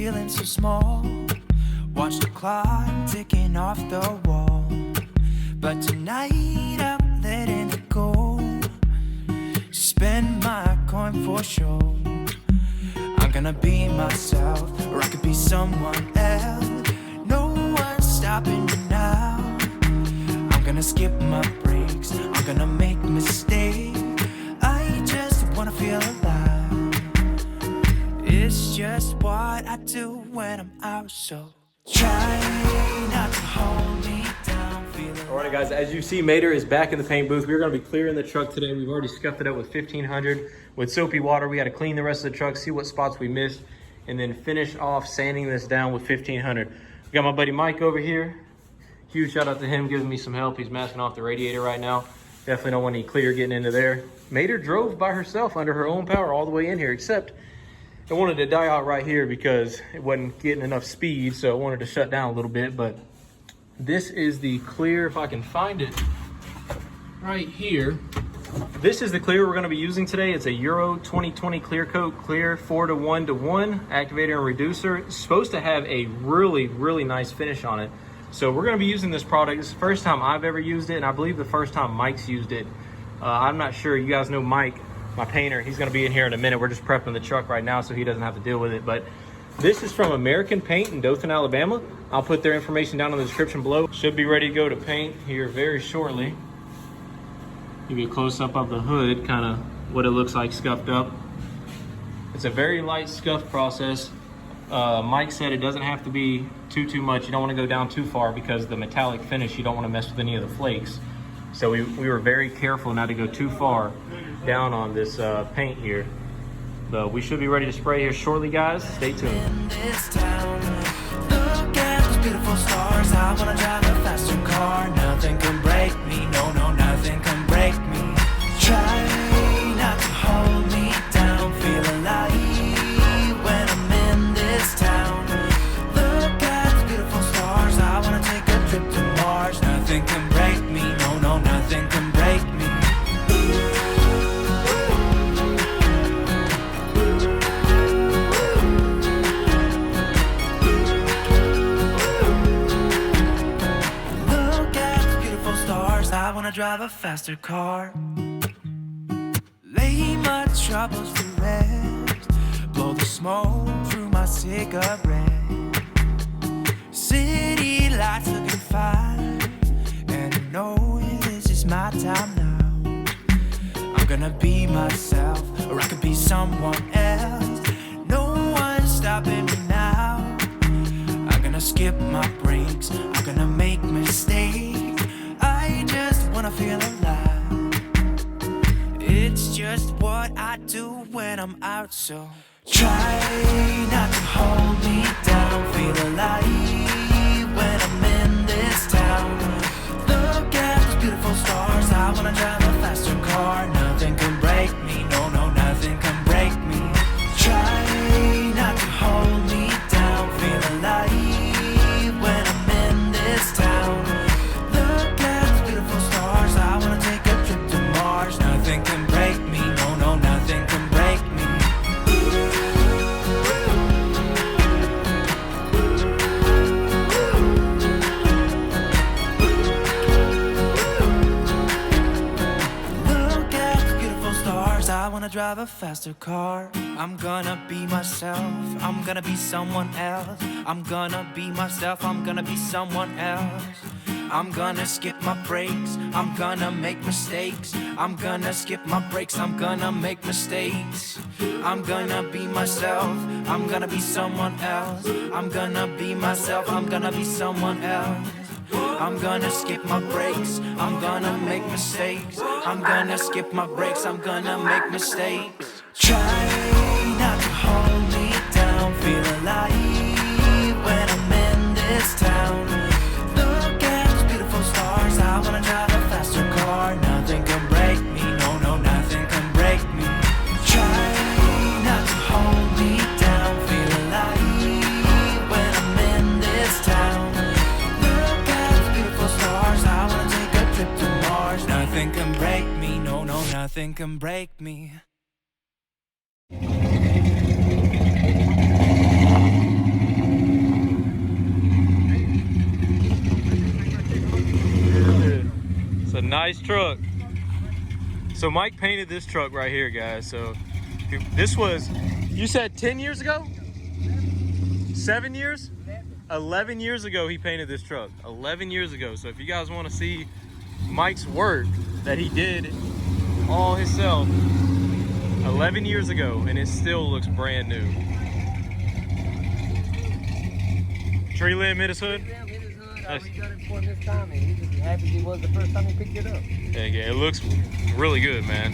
feeling so small. Watch the clock ticking off the wall. But tonight I'm letting it go. Spend my coin for sure. I'm gonna be myself, or I could be someone else. No one's stopping me now. I'm gonna skip my breaks, I'm gonna make mistakes. I just wanna feel alive. It's just what I do when I'm out, so try not to hold me down. Alright guys, as you see, Mater is back in the paint booth. We're going to be clearing the truck today. We've already scuffed it up with 1500 with soapy water. We got to clean the rest of the truck, see what spots we missed, and then finish off sanding this down with 1500. We got my buddy Mike over here. Huge shout out to him giving me some help. He's masking off the radiator right now. Definitely don't want any clear getting into there. Mater drove by herself under her own power all the way in here, except it wanted to die out right here because it wasn't getting enough speed, so it wanted to shut down a little bit. But this is the clear, if I can find it right here. This is the clear we're going to be using today. It's a Euro 2020 clear coat clear 4:1:1 activator and reducer. It's supposed to have a really nice finish on it. So we're going to be using this product. It's the first time I've ever used it, and I believe the first time Mike's used it. I'm not sure. You guys know Mike, my painter. He's going to be in here in a minute. We're just prepping the truck right now so he doesn't have to deal with it. But this is from American Paint in Dothan, Alabama. I'll put their information down in the description below. Should be ready to go to paint here very shortly. Give you a close-up of the hood, kind of what it looks like scuffed up. It's a very light scuff process. Mike said it doesn't have to be too much. You don't want to go down too far because the metallic finish, you don't want to mess with any of the flakes. So we were very careful not to go too far down on this paint here. But we should be ready to spray here shortly, guys. Stay tuned. In this town, look at those beautiful stars. I wanna drive a faster car. Nothing can break me. No, nothing can break me. Try not to hold me down. Feel alive when I'm in this town. Look at those beautiful stars. I wanna take a trip to Mars. Nothing can break me. No, nothing can break me. I wanna drive a faster car. Lay my troubles to rest. Blow the smoke through my cigarette. City lights looking fine, and I know this is my time now. I'm gonna be myself, or I could be someone else. No one's stopping me now. I'm gonna skip my breaks, I'm gonna make mistakes. I just wanna feel alive. It's just what I do when I'm out, so try not to hold me down. Feel alive when I'm in this town. Look at those beautiful stars. I wanna drive a faster car. Nothing can break me. No, nothing can break me. Try not to hold me down. Feel alive when I'm in this town. Nothing can break me, no, nothing can break me. Look at the beautiful stars, I wanna drive a faster car. I'm gonna be myself, I'm gonna be someone else. I'm gonna be myself, I'm gonna be someone else. I'm gonna skip my breaks, I'm gonna make mistakes. I'm gonna skip my breaks, I'm gonna make mistakes. I'm gonna be myself, I'm gonna be someone else. I'm gonna be myself, I'm gonna be someone else. I'm gonna skip my breaks, I'm gonna make mistakes. I'm gonna skip my breaks, I'm gonna make mistakes. Try not to hold me down, feel alive when I'm in this town. Stars, I wanna drive a faster car. Nothing can break me, no, nothing can break me. Try not to hold me down. Feel alive when I'm in this town. Look at those beautiful stars. I wanna take a trip to Mars. Nothing can break me, no, nothing can break me. a nice truck. So Mike painted this truck right here, guys. So this was, you said 10 years ago? 7 years? 11 years ago he painted this truck. 11 years ago. So if you guys want to see Mike's work that he did all himself 11 years ago, and it still looks brand new. Tree limb hit his hood? I redone it for him this time, and he was as happy as he was the first time he picked it up. Yeah, it looks really good, man.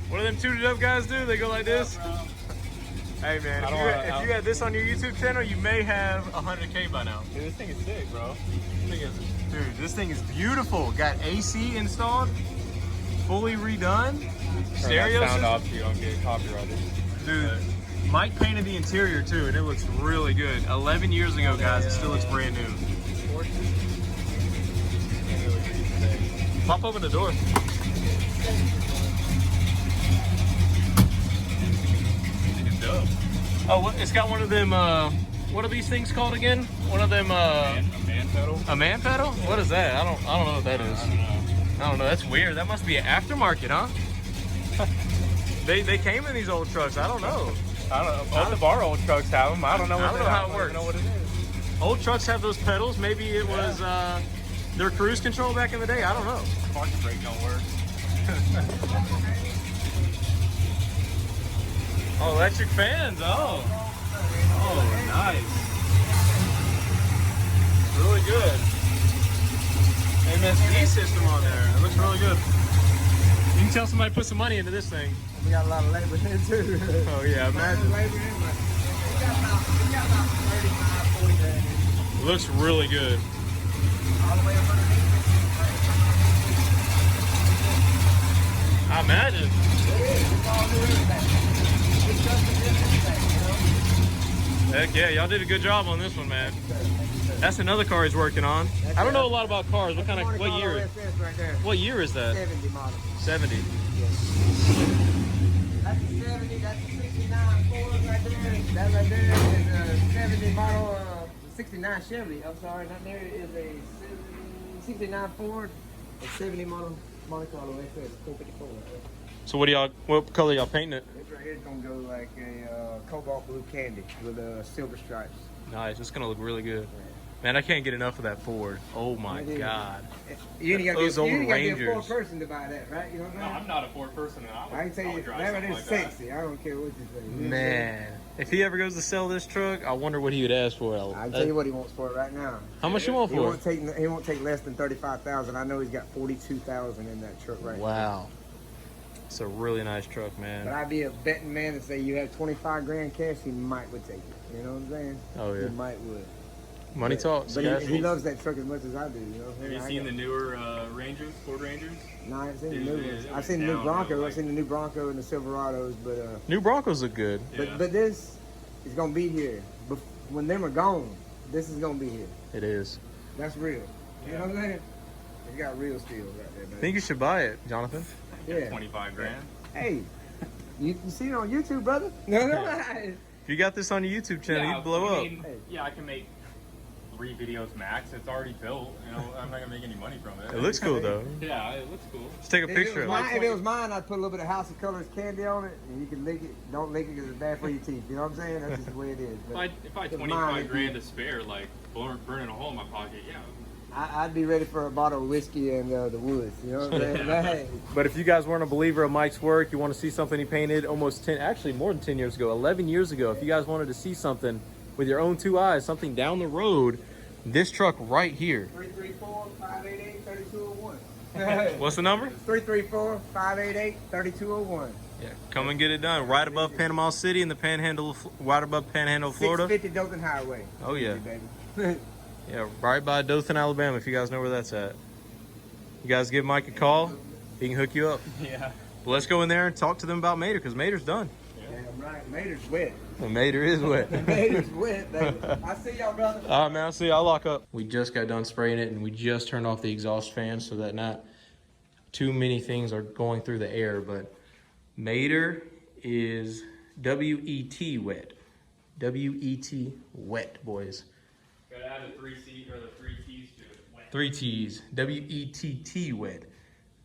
What do them tooted up guys do? They go like this? Hey man, if you had this on your YouTube channel, you may have 100K by now. Dude, this thing is sick, bro. Dude, this thing is beautiful. Got AC installed, fully redone. Stereo sound system. off so you don't get copyrighted. Dude, Mike painted the interior too, and it looks really good. 11 years ago, guys, it still looks brand new. Pop open the door. Oh, what, it's got one of them, what are these things called again? One of them, A man pedal? a man pedal? What is that? I don't know what that is. I don't know, that's weird. That must be an aftermarket, huh? They came in these old trucks, I don't know. I don't know. Both of our old trucks have them. I don't know how it works. I don't know what it is. Old trucks have those pedals. Maybe it was their cruise control back in the day. I don't know. Parking brake don't work. Oh, electric fans. Oh, nice. Really good. MSD system on there. It looks really good. You can tell somebody put some money into this thing. We got a lot of labor here too. Oh yeah, imagine. Labor in, but we got about 35, 40 grand in. It looks really good. All the way up underneath. I imagine. It's all new everything. It's custom everything, you know? Heck yeah, y'all did a good job on this one, man. That's another car he's working on. I don't know a lot about cars. What kind of, what year? Right there. What year is that? 70 model. 70. That's a 70, that's a 69 Ford right there. That right there is a 70 model, 69 Chevy. I'm sorry, that there is a 69 Ford, a 70 model Monte Carlo FS 454 right there. So what color y'all painting it? This right here is gonna go like a cobalt blue candy with silver stripes. Nice, it's gonna look really good. Man, I can't get enough of that Ford. Oh my God. You ain't Those old gotta be a Rangers. Ford person to buy that, right? You know what I'm No, saying? I'm not a Ford person. I can tell you, that right is sexy. I don't care what you say. Man, if he ever goes to sell this truck, I wonder what he would ask for. I can tell you what he wants for it right now. How much you want He for won't it? he won't take less than 35,000. I know he's got 42,000 in that truck right now. Wow. It's a really nice truck, But man. I'd be a betting man and say you have 25 grand cash, he might would take it. You know what I'm saying? Oh yeah. He might would. Money talks. But guys. he loves that truck as much as I do. You know what I'm Have saying? you seen the newer Rangers, Ford Rangers? No, I haven't seen the Dude, new it ones. was I've seen the new down, Bronco. like- I've seen the new Bronco and the Silverados, but New Broncos look good. Yeah. but this is gonna be here. But when them are gone, this is gonna be here. It is. That's real. You know what I'm saying? It's got real steel right there, I baby. think you should buy it, Jonathan. Yeah. 25 grand. Hey, you see it on YouTube, brother? No, no. If you got this on your YouTube channel, you'd blow I up. mean, yeah, I can make 3 videos max. It's already built. You know, I'm not gonna make any money from it. It looks cool though. Yeah, it looks cool. Just take a If picture it of was it. mine, if it was mine, I'd put a little bit of House of Colors candy on it, and you can lick it. Don't lick it because it's bad for your teeth. You know what I'm saying? That's just the way it is. But If I had if mine 25 would grand be- to spare, like burning a hole in my pocket, yeah. I'd be ready for a bottle of whiskey and the woods. You know what I'm saying? But hey, But if you guys weren't a believer of Mike's work, you want to see something he painted almost 10, actually more than 10 years ago, 11 years ago. If you guys wanted to see something with your own 2 eyes, something down the road, this truck right here. 334-588-3201. What's the number? 334-588-3201. Yeah, come and get it done. Right above Panama City in the Panhandle, right above Panhandle, Florida. 650 Dothan Highway. Oh yeah, Baby. yeah, right by Dothan, Alabama. If you guys know where that's at, you guys give Mike a call. He can hook you up. Yeah. But let's go in there and talk to them about Mater because Mater's done. Damn right. Mater's wet. And Mater is wet. Mater's wet, baby. I see y'all, brother. All right, man. I'll see you. I'll lock up. We just got done spraying it, and we just turned off the exhaust fan so that too many things are going through the air, but Mater is W-E-T wet. W-E-T wet, boys. Gotta add the 3 T's to it. Wet. 3 T's, W-E-T-T wet.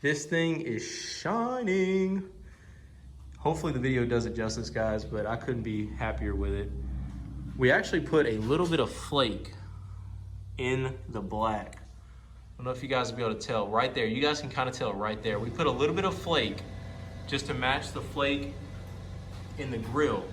This thing is shining. Hopefully the video does it justice, guys, but I couldn't be happier with it. We actually put a little bit of flake in the black. I don't know if you guys will be able to tell right there. You guys can kind of tell right there. We put a little bit of flake just to match the flake in the grill.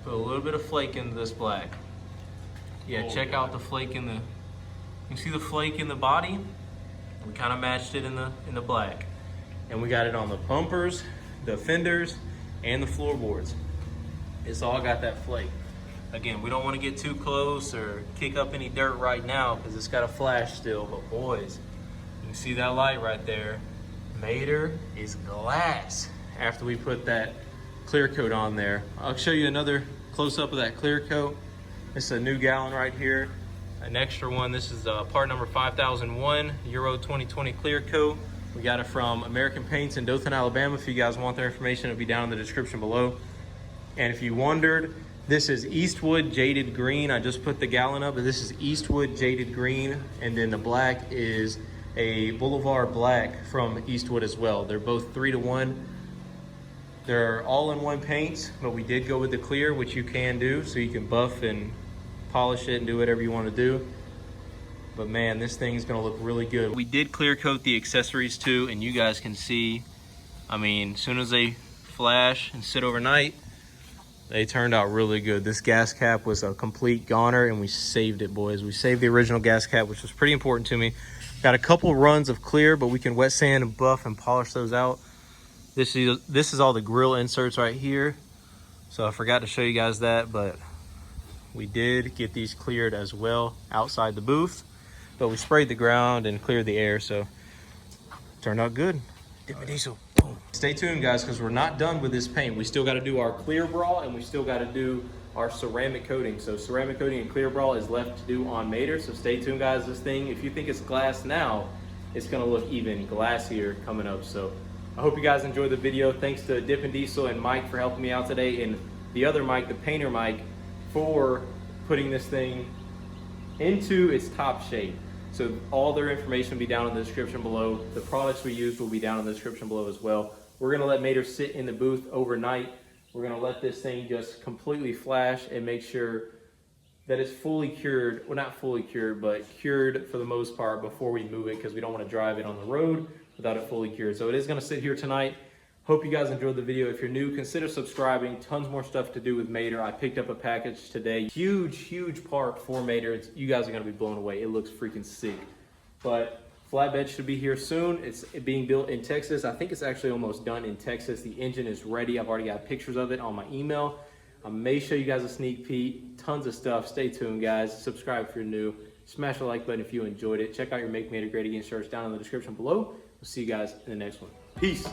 Put a little bit of flake into this black. Yeah, check out the flake in the, you see the flake in the body? We kind of matched it in the black. And we got it on the bumpers, the fenders, and the floorboards. It's all got that flake. Again, we don't want to get too close or kick up any dirt right now because it's got a flash still, but boys, you can see that light right there. Mater is glass after we put that clear coat on there. I'll show you another close-up of that clear coat. This is a new gallon right here, an extra one. This is part number 5001, Euro 2020 clear coat. We got it from American Paints in Dothan, Alabama. If you guys want their information, it'll be down in the description below. And if you wondered, this is Eastwood Jaded Green. I just put the gallon up, but this is Eastwood Jaded Green. And then the black is a Boulevard Black from Eastwood as well. They're both 3-to-1. They're all-in-one paints, but we did go with the clear, which you can do, so you can buff and polish it and do whatever you want to do. But man, this thing's gonna look really good. We did clear coat the accessories too, and you guys can see, I mean, as soon as they flash and sit overnight, they turned out really good. This gas cap was a complete goner, and we saved it, boys. We saved the original gas cap, which was pretty important to me. Got a couple runs of clear, but we can wet sand and buff and polish those out. This is all the grill inserts right here. So I forgot to show you guys that, but we did get these cleared as well outside the booth. But we sprayed the ground and cleared the air, so turned out good. Dippin Diesel. Boom. Stay tuned, guys, because we're not done with this paint. We still got to do our clear brawl, and we still got to do our ceramic coating. So ceramic coating and clear brawl is left to do on Mater. So stay tuned, guys. This thing, if you think it's glass now, it's going to look even glassier coming up. So I hope you guys enjoyed the video. Thanks to Dippin Diesel and Mike for helping me out today, and the other Mike, the painter Mike, for putting this thing into its top shape. So all their information will be down in the description below. The products we used will be down in the description below as well. We're gonna let Mater sit in the booth overnight. We're gonna let this thing just completely flash and make sure that it's fully cured. Well, not fully cured, but cured for the most part before we move it, because we don't want to drive it on the road without it fully cured. So it is gonna sit here tonight. Hope you guys enjoyed the video. If you're new, consider subscribing. Tons more stuff to do with Mater. I picked up a package today. Huge part for Mater. You guys are gonna be blown away. It looks freaking sick. But flatbed should be here soon. It's being built in Texas. I think it's actually almost done in Texas. The engine is ready. I've already got pictures of it on my email. I may show you guys a sneak peek. Tons of stuff. Stay tuned, guys. Subscribe if you're new. Smash the like button if you enjoyed it. Check out your Make Mater Great Again shirts down in the description below. We'll see you guys in the next one. Peace.